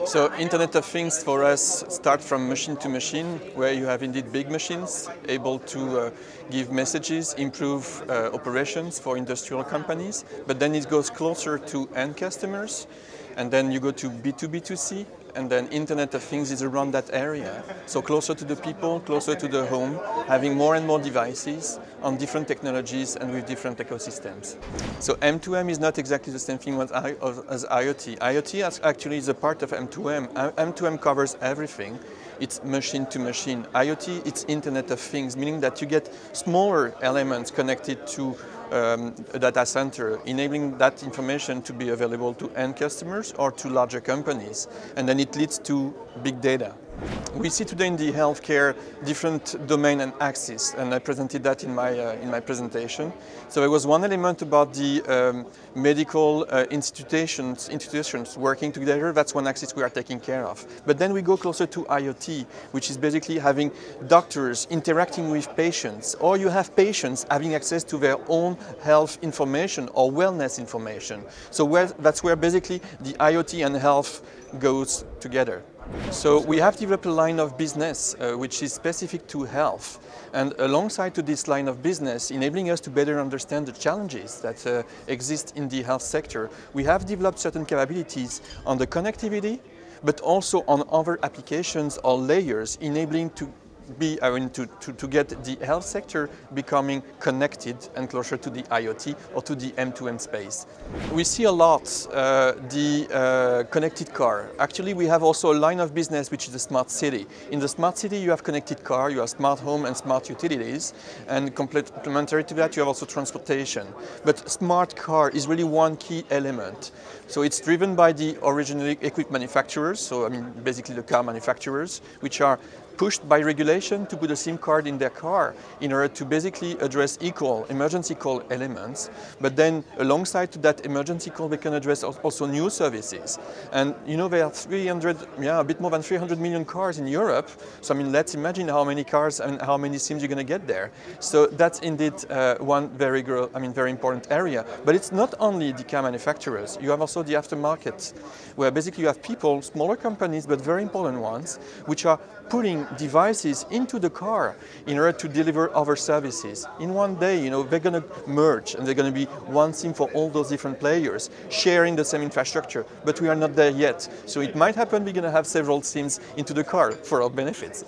So Internet of Things for us start from machine to machine, where you have indeed big machines able to give messages, improve operations for industrial companies, but then it goes closer to end customers, and then you go to B2B2C, and then Internet of Things is around that area. So closer to the people, closer to the home, having more and more devices on different technologies and with different ecosystems. So M2M is not exactly the same thing as IoT. IoT actually is a part of M2M. M2M covers everything. It's machine to machine. IoT, it's Internet of Things, meaning that you get smaller elements connected to a data center, enabling that information to be available to end customers or to larger companies. And then it leads to big data. We see today in the healthcare different domain and axes, and I presented that in my presentation. So there was one element about the medical institutions working together. That's one axis we are taking care of. But then we go closer to IoT, which is basically having doctors interacting with patients, or you have patients having access to their own health information or wellness information. So that's where basically the IoT and health goes together. So we have developed a line of business which is specific to health, and alongside to this line of business, enabling us to better understand the challenges that exist in the health sector, we have developed certain capabilities on the connectivity, but also on other applications or layers, enabling to get the health sector becoming connected and closer to the IoT or to the M2M space. We see a lot the connected car. Actually, we have also a line of business which is the smart city. In the smart city, you have connected car, you have smart home and smart utilities, and complementary to that, you have also transportation. But smart car is really one key element. So it's driven by the original equipment manufacturers, so basically the car manufacturers, which are pushed by regulation to put a SIM card in their car in order to basically address emergency call elements. But then alongside to that emergency call, they can address also new services. And there are a bit more than 300 million cars in Europe. So let's imagine how many cars and how many SIMs you're going to get there. So that's indeed one very important area. But it's not only the car manufacturers. You have also the aftermarket, where basically you have people, smaller companies, but very important ones, which are putting devices into the car in order to deliver other services. In one day, they're going to merge and they're going to be one SIM for all those different players, sharing the same infrastructure, but we are not there yet. So it might happen we're going to have several SIMs into the car for our benefits.